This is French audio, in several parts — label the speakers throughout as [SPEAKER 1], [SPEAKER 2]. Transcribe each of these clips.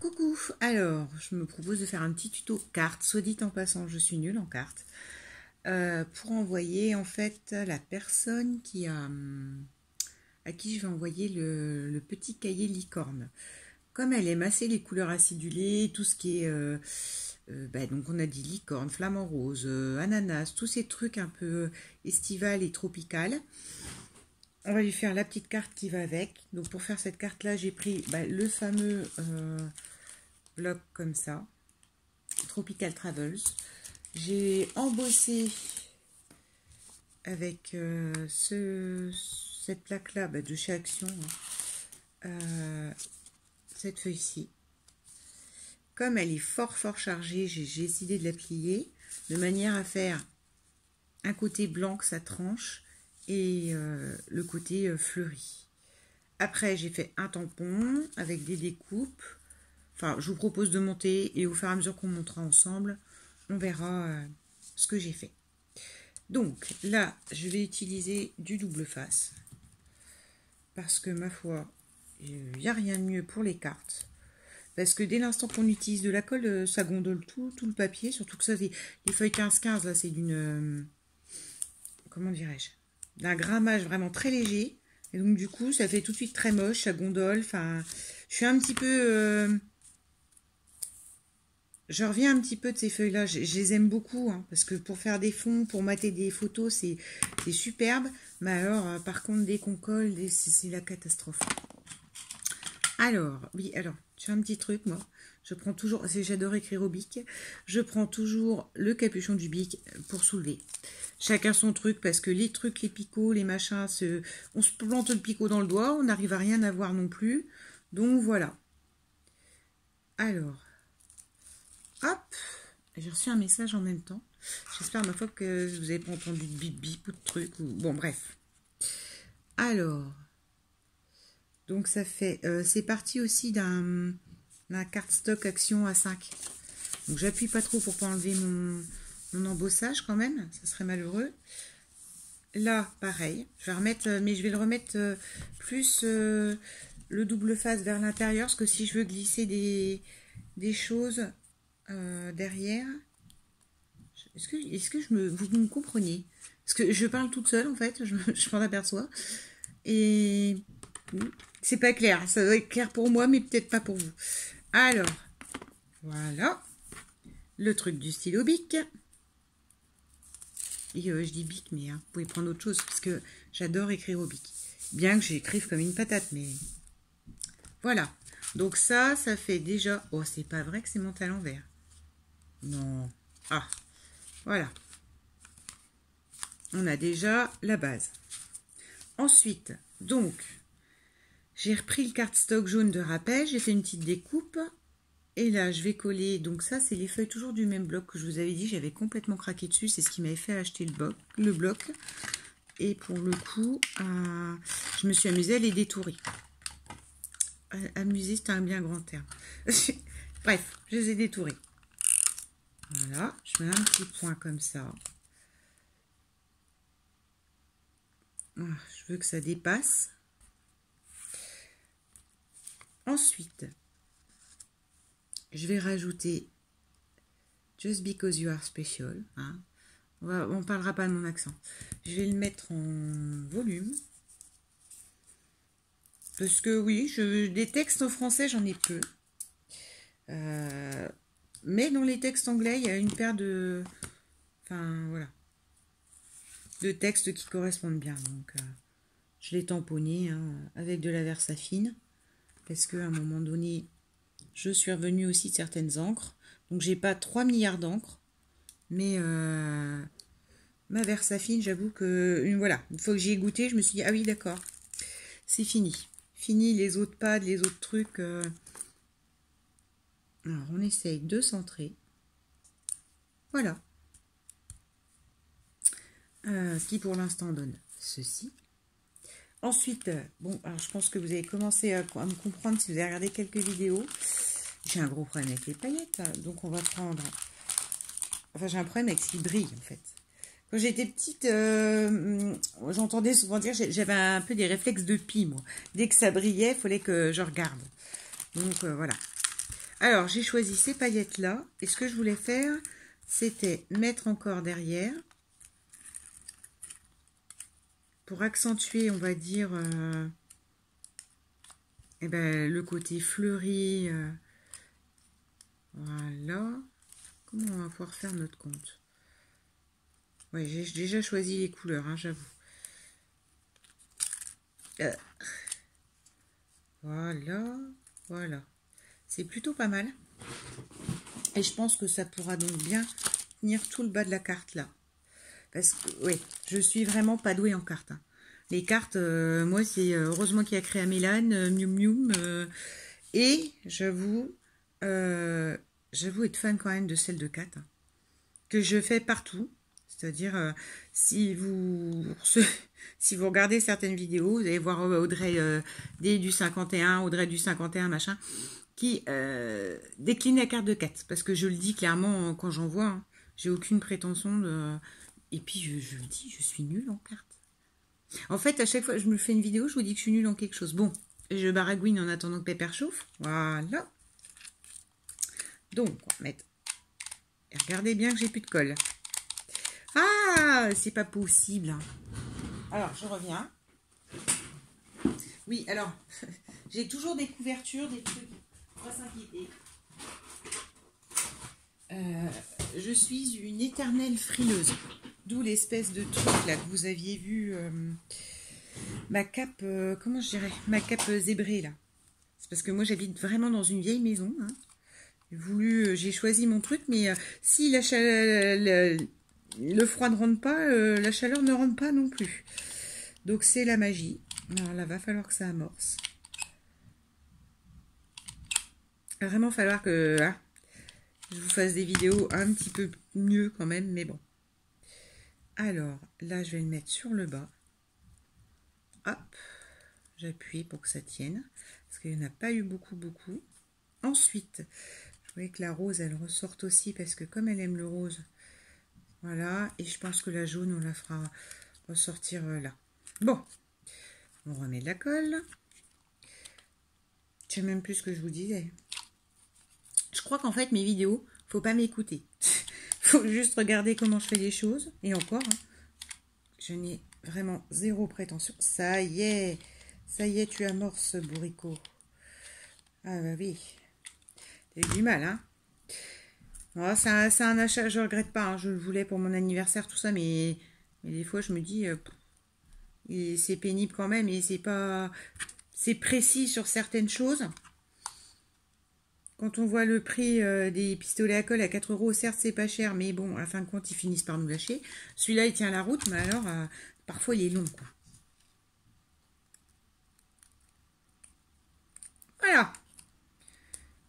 [SPEAKER 1] Coucou, alors je me propose de faire un petit tuto carte, soit dit en passant je suis nulle en cartes, pour envoyer en fait la personne à qui je vais envoyer le petit cahier licorne. Comme elle aime assez les couleurs acidulées, tout ce qui est, donc on a dit licorne, flamant rose, ananas, tous ces trucs un peu estival et tropical. On va lui faire la petite carte qui va avec. Donc pour faire cette carte là j'ai pris le fameux bloc comme ça, Tropical Travels. J'ai embossé avec cette plaque là de chez Action, cette feuille-ci. Comme elle est fort chargée, j'ai décidé de la plier de manière à faire un côté blanc que ça tranche et le côté fleuri. Après j'ai fait un tampon avec des découpes. Enfin, je vous propose de monter et au fur et à mesure qu'on montera ensemble, on verra ce que j'ai fait. Donc là, je vais utiliser du double face parce que ma foi, il n'y a rien de mieux pour les cartes. Parce que dès l'instant qu'on utilise de la colle, ça gondole tout le papier. Surtout que ça, les feuilles 15-15, là, c'est d'une... comment dirais-je? D'un grammage vraiment très léger. Et donc du coup, ça fait tout de suite très moche, ça gondole. Enfin, je suis un petit peu... Je reviens un petit peu de ces feuilles-là, je les aime beaucoup, hein, parce que pour faire des fonds, pour mater des photos, c'est superbe. Mais alors, par contre, dès qu'on colle, c'est la catastrophe. Alors, oui, alors, je fais un petit truc, moi. Je prends toujours, j'adore écrire au bic, je prends toujours le capuchon du bic pour soulever. Chacun son truc, parce que les trucs, les picots, les machins, on se plante le picot dans le doigt, on n'arrive à rien à voir non plus. Donc, voilà. Alors... hop, j'ai reçu un message en même temps. J'espère ma foi que vous n'avez pas entendu de bip bip ou de trucs. Bon, bref. Alors, donc ça fait... c'est parti aussi d'un cardstock Action A5. Donc j'appuie pas trop pour pas enlever mon embossage quand même. Ça serait malheureux. Là, pareil. Je vais remettre, mais je vais le remettre plus le double face vers l'intérieur. Parce que si je veux glisser des choses... derrière, est-ce que vous me comprenez? Parce que je parle toute seule en fait, je m'en aperçois. Et c'est pas clair, ça doit être clair pour moi, mais peut-être pas pour vous. Alors, voilà, le truc du stylo bic. Et je dis bic, mais vous pouvez prendre autre chose, parce que j'adore écrire au bic. Bien que j'écrive comme une patate, mais voilà. Donc ça fait déjà... oh, c'est pas vrai que c'est monté à l'envers. Non. Ah, voilà. On a déjà la base. Ensuite, donc, j'ai repris le cardstock jaune de rappel, j'ai fait une petite découpe. Et là, je vais coller, donc ça, c'est les feuilles toujours du même bloc que je vous avais dit, j'avais complètement craqué dessus, c'est ce qui m'avait fait acheter le bloc. Et pour le coup, je me suis amusée à les détourer. Amuser, c'est un bien grand terme. Bref, je les ai détourés. Voilà, je mets un petit point comme ça. Voilà, je veux que ça dépasse. Ensuite, je vais rajouter Just Because You Are Special. Hein. On ne parlera pas de mon accent. Je vais le mettre en volume. Parce que oui, des textes en français, j'en ai peu. Mais dans les textes anglais, il y a une paire de... enfin, voilà. De textes qui correspondent bien. Donc, je l'ai tamponné avec de la Versafine. Parce qu'à un moment donné, je suis revenue aussi de certaines encres. Donc, j'ai pas 3 milliards d'encres. Mais ma Versafine, j'avoue que... voilà. Une fois que j'y ai goûté, je me suis dit, ah oui, d'accord. C'est fini. Fini les autres pads, les autres trucs... Alors, on essaye de centrer. Voilà. Ce qui, pour l'instant, donne ceci. Ensuite, bon, alors je pense que vous avez commencé à me comprendre si vous avez regardé quelques vidéos. J'ai un gros problème avec les paillettes. Donc, on va prendre... enfin, j'ai un problème avec ce qui brille, en fait. Quand j'étais petite, j'entendais souvent dire... j'avais un peu des réflexes de pie, moi. Dès que ça brillait, il fallait que je regarde. Donc, voilà. Alors, j'ai choisi ces paillettes-là. Et ce que je voulais faire, c'était mettre encore derrière. Pour accentuer, on va dire, eh ben, le côté fleuri. Voilà. Comment on va pouvoir faire notre compte? Ouais, j'ai déjà choisi les couleurs, hein, j'avoue. Voilà, voilà. C'est plutôt pas mal. Et je pense que ça pourra donc bien tenir tout le bas de la carte là. Parce que, oui, je suis vraiment pas douée en cartes. Hein. Les cartes, moi, c'est heureusement qu'il y a créé Mélane, Mium Mium. Et j'avoue être fan quand même de celle de 4. Hein, que je fais partout. C'est-à-dire, si vous regardez certaines vidéos, vous allez voir Audrey D du 51, Audrey du 51, machin, qui décline la carte de 4. Parce que je le dis clairement quand j'en vois, hein, j'ai aucune prétention de... Et puis je le dis, je suis nulle en cartes. En fait, à chaque fois que je me fais une vidéo, je vous dis que je suis nulle en quelque chose. Bon, je baragouine en attendant que Pépère chauffe. Voilà. Donc, on va mettre... Et regardez bien que j'ai plus de colle. Ah, c'est pas possible. Hein. Alors, je reviens. Oui, alors, j'ai toujours des couvertures, des trucs. Pas s'inquiéter. Je suis une éternelle frileuse. D'où l'espèce de truc là que vous aviez vu. Ma cape, comment je dirais? Ma cape zébrée là. C'est parce que moi j'habite vraiment dans une vieille maison. Hein. J'ai choisi mon truc, mais si la chaleur, le froid ne rentre pas, la chaleur ne rentre pas non plus. Donc c'est la magie. Alors là, va falloir que ça amorce. Il va vraiment falloir que je vous fasse des vidéos un petit peu mieux quand même, mais bon. Alors là, je vais le mettre sur le bas. Hop, j'appuie pour que ça tienne, parce qu'il n'y en a pas eu beaucoup. Ensuite, je voulais que la rose, elle ressorte aussi, parce que comme elle aime le rose, voilà, et je pense que la jaune, on la fera ressortir là. Bon, on remet de la colle. Je sais même plus ce que je vous disais. Je crois qu'en fait, mes vidéos, faut pas m'écouter. Faut juste regarder comment je fais les choses, et encore, hein, je n'ai vraiment zéro prétention. Ça y est, tu amorces, bourricot. Ah bah oui. T'as eu du mal, hein. Oh, c'est un achat, je regrette pas. Hein, je le voulais pour mon anniversaire, tout ça, mais des fois, je me dis, c'est pénible quand même, et c'est pas... C'est précis sur certaines choses. Quand on voit le prix des pistolets à colle à 4 €, certes, c'est pas cher, mais bon, à la fin de compte, ils finissent par nous lâcher. Celui-là, il tient la route, mais alors, parfois, il est long, quoi. Voilà.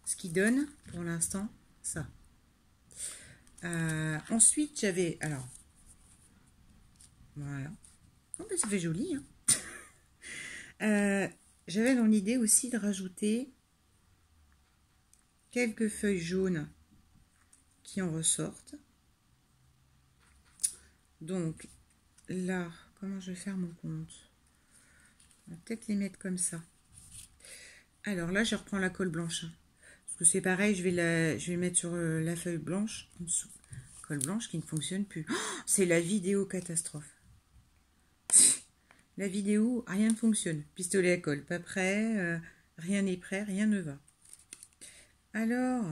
[SPEAKER 1] Ce qui donne, pour l'instant, ça. Ensuite, j'avais... Alors, voilà. Oh, ben, ça fait joli, hein. J'avais dans l'idée aussi de rajouter quelques feuilles jaunes qui en ressortent. Donc, là, comment je vais faire mon compte? On va peut-être les mettre comme ça. Alors là, je reprends la colle blanche. Hein, parce que c'est pareil, je vais mettre sur la feuille blanche en dessous. Colle blanche qui ne fonctionne plus. Oh, c'est la vidéo catastrophe. La vidéo, rien ne fonctionne. Pistolet à colle, pas prêt. Rien n'est prêt, rien ne va. Alors,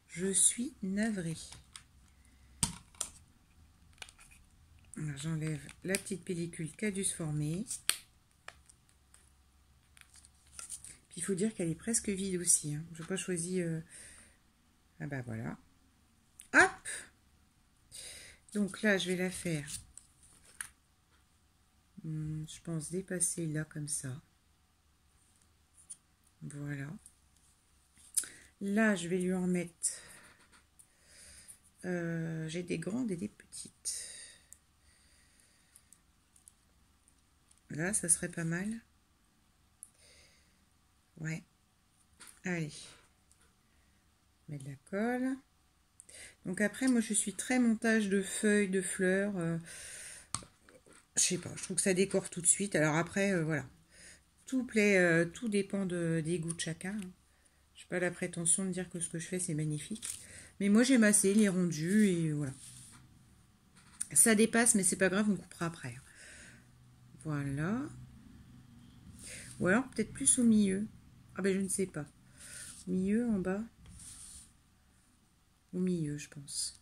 [SPEAKER 1] je suis navrée. J'enlève la petite pellicule qui a dû se former. Puis il faut dire qu'elle est presque vide aussi. Hein. Je n'ai pas choisi... Ah bah voilà. Hop! Donc là, je vais la faire. Je pense dépasser là comme ça. Voilà. Là, je vais lui en mettre... j'ai des grandes et des petites. Là, ça serait pas mal. Ouais. Allez. Mettre de la colle. Donc après, moi, je suis très montage de feuilles, de fleurs. Je sais pas, je trouve que ça décore tout de suite. Alors après, voilà. tout dépend des goûts de chacun. Hein. Je n'ai pas la prétention de dire que ce que je fais, c'est magnifique. Mais moi, j'ai massé les rendus et voilà. Ça dépasse, mais c'est pas grave, on coupera après. Voilà. Ou alors, peut-être plus au milieu. Ah ben, je ne sais pas. Au milieu, en bas. Au milieu, je pense.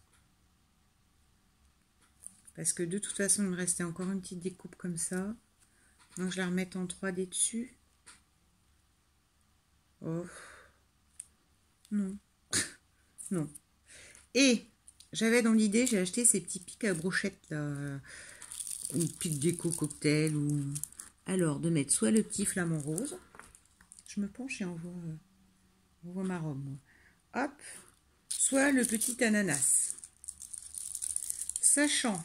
[SPEAKER 1] Parce que de toute façon, il me restait encore une petite découpe comme ça. Donc, je la remette en 3D dessus. Oh. Non. Non. Et j'avais dans l'idée, j'ai acheté ces petits pics à brochettes là. Une pique déco cocktail ou... Alors, de mettre soit le petit flamant rose. Je me penche et on voit ma robe, moi. Hop. Soit le petit ananas. Sachant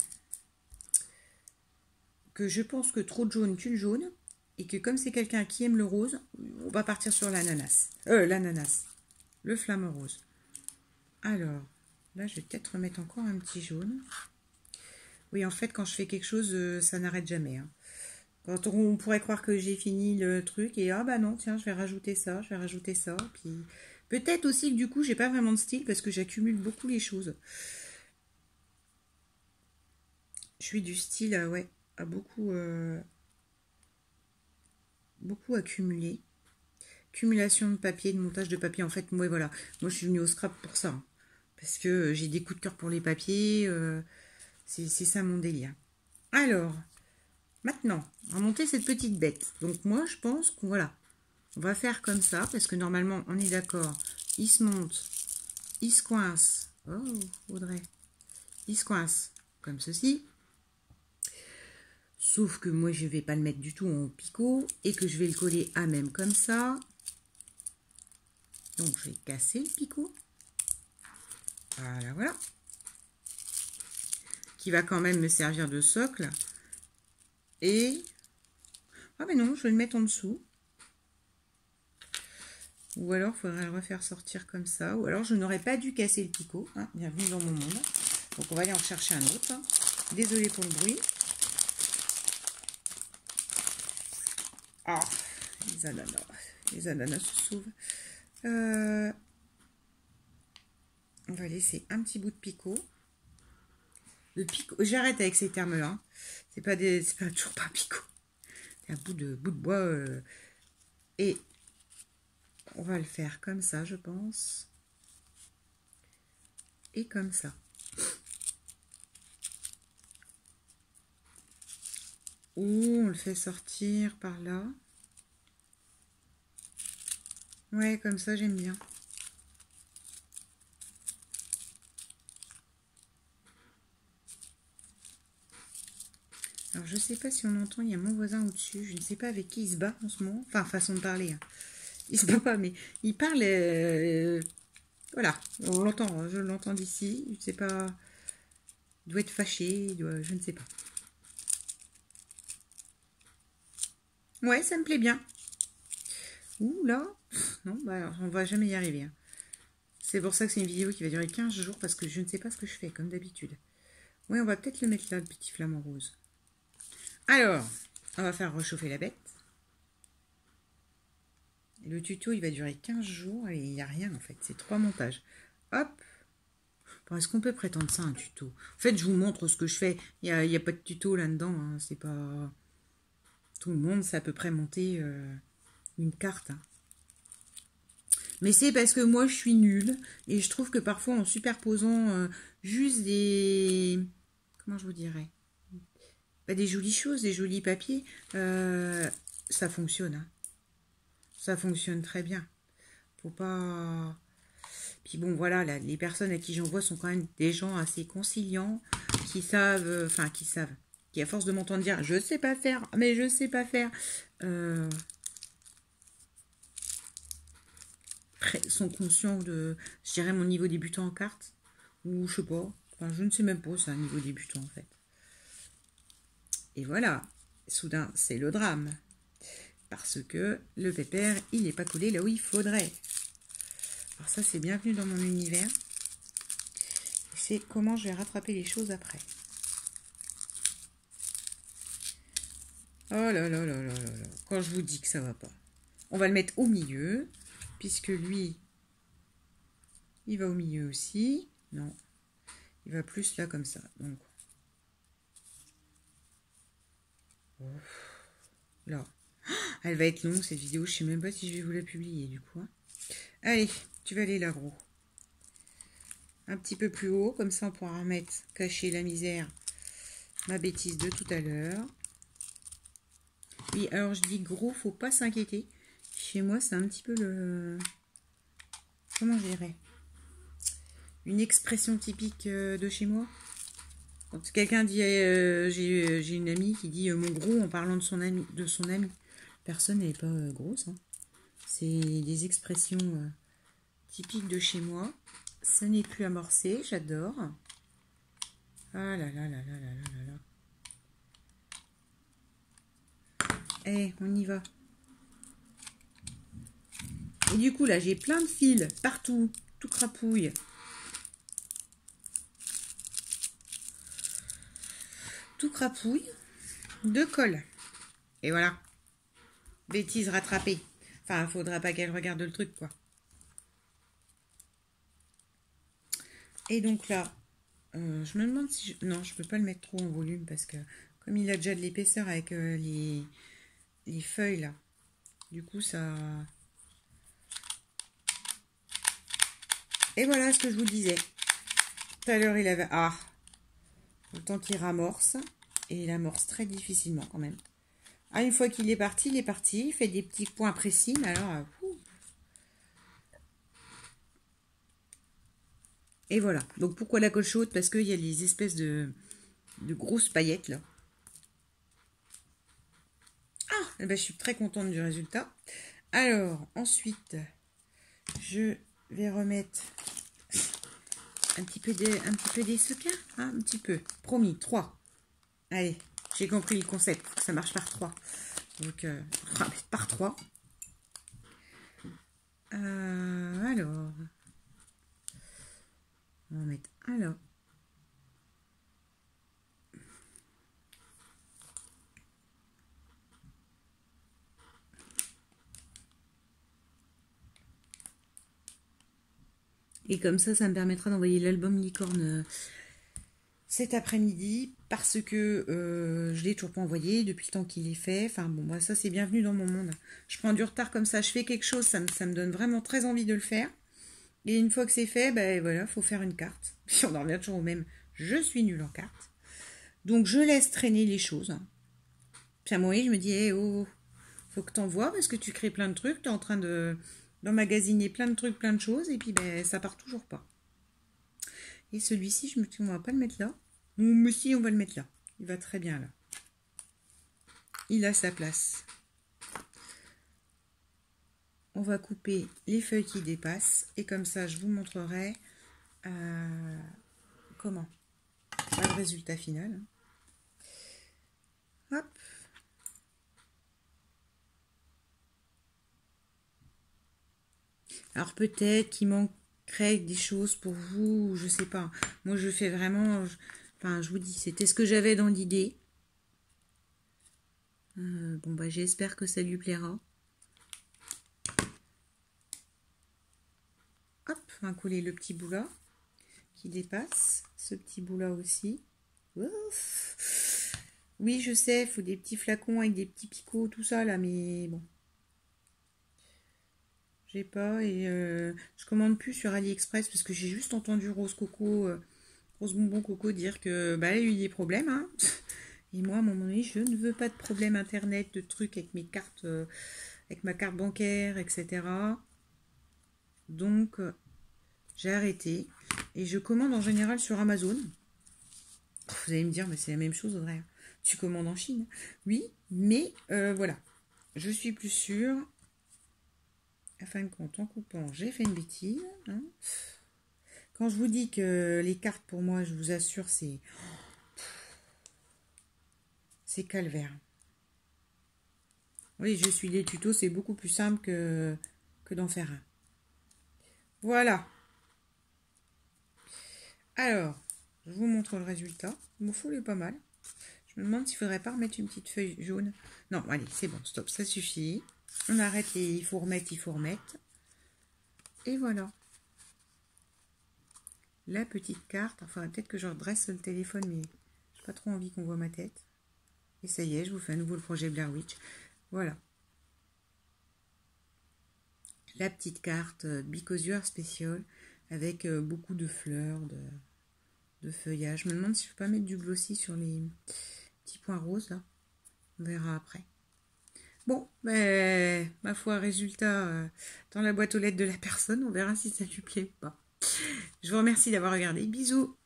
[SPEAKER 1] que je pense que trop de jaune tue le jaune. Et que comme c'est quelqu'un qui aime le rose, on va partir sur l'ananas. Le flamant rose. Alors, là, je vais peut-être remettre encore un petit jaune. Oui, en fait, quand je fais quelque chose, ça n'arrête jamais. Hein. Quand on pourrait croire que j'ai fini le truc et ah bah non, tiens, je vais rajouter ça, je vais rajouter ça. Puis peut-être aussi que du coup, j'ai pas vraiment de style parce que j'accumule beaucoup les choses. Je suis du style, ouais, à beaucoup accumulé. Accumulation de papier, de montage de papier. En fait, moi, voilà. Moi, je suis venue au scrap pour ça. Hein, parce que j'ai des coups de cœur pour les papiers. C'est ça mon délire. Alors, maintenant, on va monter cette petite bête. Donc, moi, je pense qu'on voilà, on va faire comme ça. Parce que normalement, on est d'accord. Il se monte. Il se coince. Oh, Audrey. Il se coince comme ceci. Sauf que moi, je ne vais pas le mettre du tout en picot. Et que je vais le coller à même comme ça. Donc, je vais casser le picot. Voilà, voilà. Qui va quand même me servir de socle. Et... ah mais non, je vais le mettre en dessous. Ou alors, il faudrait le refaire sortir comme ça. Ou alors, je n'aurais pas dû casser le picot. Hein. Bienvenue dans mon monde. Donc, on va aller en chercher un autre. Hein. Désolée pour le bruit. Ah, les ananas. Les ananas se sauvent. On va laisser un petit bout de picot. Le picot, j'arrête avec ces termes-là. C'est pas toujours pas picot. C'est un bout de bois. Et on va le faire comme ça, je pense. Et comme ça. Ou on le fait sortir par là. Ouais, comme ça, j'aime bien. Alors, je sais pas si on entend, il y a mon voisin au-dessus. Je ne sais pas avec qui il se bat en ce moment. Enfin, façon de parler. Hein. Il se bat pas, mais il parle... voilà, on l'entend. Je l'entends d'ici. Je ne sais pas... Il doit être fâché. Je ne sais pas. Ouais, ça me plaît bien. Ouh là. Non, bah, on va jamais y arriver. Hein. C'est pour ça que c'est une vidéo qui va durer 15 jours. Parce que je ne sais pas ce que je fais, comme d'habitude. Oui, on va peut-être le mettre là, le petit flamant rose. Alors, on va faire réchauffer la bête. Le tuto, il va durer 15 jours et il n'y a rien en fait. C'est 3 montages. Hop. Bon, est-ce qu'on peut prétendre ça un tuto? En fait, je vous montre ce que je fais. Il n'y a pas de tuto là-dedans. Hein. C'est pas... Tout le monde sait à peu près monter une carte. Hein. Mais c'est parce que moi, je suis nulle. Et je trouve que parfois, en superposant juste des... Comment je vous dirais? Des jolies choses, des jolis papiers, ça fonctionne. Hein. Ça fonctionne très bien. Faut pas... Puis bon, voilà, là, les personnes à qui j'envoie sont quand même des gens assez conciliants, qui savent, qui à force de m'entendre dire « je sais pas faire, mais je sais pas faire sont conscients de, je dirais, mon niveau débutant en cartes, ou je sais pas, enfin, je ne sais même pas, c'est un niveau débutant en fait. Et voilà, soudain, c'est le drame. Parce que le pépère, il n'est pas collé là où il faudrait. Alors ça, c'est bienvenue dans mon univers. C'est comment je vais rattraper les choses après. Oh là là là là là là. Quand je vous dis que ça va pas. On va le mettre au milieu, puisque lui, il va au milieu aussi. Non, il va plus là comme ça. Donc, là. Elle va être longue cette vidéo. Je sais même pas si je vais vous la publier du coup. Allez, tu vas aller là, gros. Un petit peu plus haut, comme ça on pourra remettre, cacher la misère, ma bêtise de tout à l'heure. Oui, alors je dis gros, faut pas s'inquiéter. Chez moi, c'est un petit peu le... Comment je dirais? Une expression typique de chez moi. Quand quelqu'un dit, j'ai une amie qui dit mon gros en parlant de son ami. Personne n'est pas grosse. Hein. C'est des expressions typiques de chez moi. Ça n'est plus amorcé, j'adore. Ah là là là là là là là. Eh, on y va. Et du coup, là, j'ai plein de fils partout, tout crapouille. Tout crapouille de colle. Et voilà. Bêtise rattrapée. Enfin, faudra pas qu'elle regarde le truc, quoi. Et donc là, je me demande si... Non, je peux pas le mettre trop en volume parce que comme il a déjà de l'épaisseur avec les feuilles, là, du coup, ça... Et voilà ce que je vous disais. Tout à l'heure, il avait... Ah, autant qu'il ramorce. Et il amorce très difficilement quand même. Ah, une fois qu'il est parti, il est parti. Il fait des petits points précis, mais alors... Et voilà. Donc pourquoi la colle chaude? Parce qu'il y a des espèces de grosses paillettes là. Ah, eh ben, je suis très contente du résultat. Alors, ensuite, je vais remettre un petit peu des sequins. Hein, un petit peu. Promis, 3. Allez, j'ai compris le concept. Ça marche par 3. Donc, on va mettre par 3. Alors, on va mettre un là. Et comme ça me permettra d'envoyer l'album Licorne cet après-midi parce que je l'ai toujours pas envoyé depuis le temps qu'il est fait. Enfin bon, moi ça c'est bienvenu dans mon monde. Je prends du retard comme ça, je fais quelque chose, ça me donne vraiment très envie de le faire. Et une fois que c'est fait, ben voilà, faut faire une carte. Puis on en revient toujours au même. Je suis nulle en carte. Donc je laisse traîner les choses. Puis à un moment donné, je me dis, hey, oh, faut que t'envoies parce que tu crées plein de trucs, t'es en train d'emmagasiner plein de trucs, plein de choses, et puis ben ça part toujours pas. Et celui-ci, je me dis, on va pas le mettre là. Mais si, on va le mettre là. Il va très bien là. Il a sa place. On va couper les feuilles qui dépassent. Et comme ça, je vous montrerai comment. Le résultat final. Hop. Alors peut-être qu'il manquerait des choses pour vous, je sais pas. Moi, je fais vraiment... Enfin, je vous dis, c'était ce que j'avais dans l'idée. Bon, bah, j'espère que ça lui plaira. Hop, on va coller le petit bout là, qui dépasse. Ce petit bout là aussi. Ouf. Oui, je sais, il faut des petits flacons avec des petits picots, tout ça, là, mais bon. J'ai pas, et je commande plus sur AliExpress, parce que j'ai juste entendu Rose Coco, Rose Bonbon Coco dire que, bah, elle a eu des problèmes, hein. Et moi, à un moment donné, je ne veux pas de problème internet, de trucs avec mes cartes, avec ma carte bancaire, etc. Donc, j'ai arrêté. Et je commande en général sur Amazon. Vous allez me dire, mais c'est la même chose, Audrey. Tu commandes en Chine. Oui, mais voilà. Je suis plus sûre. À fin de compte, en coupant, j'ai fait une bêtise. Hein. Quand je vous dis que les cartes, pour moi, je vous assure, c'est calvaire. Oui, je suis des tutos, c'est beaucoup plus simple que d'en faire un. Voilà. Alors, je vous montre le résultat. Mon fou est pas mal. Je Je me demande s'il ne faudrait pas remettre une petite feuille jaune. Non, allez, c'est bon, stop, ça suffit. On arrête les il faut remettre, il faut remettre. Et voilà. La petite carte. Enfin, peut-être que je redresse le téléphone, mais j'ai pas trop envie qu'on voit ma tête. Et ça y est, je vous fais à nouveau le projet Blair Witch. Voilà. La petite carte Because You Are Special avec beaucoup de fleurs, de feuillage. Je me demande si je ne peux pas mettre du glossy sur les petits points roses là. On verra après. Bon, ben, ma foi, résultat dans la boîte aux lettres de la personne. On verra si ça lui plaît ou pas. Je vous remercie d'avoir regardé. Bisous.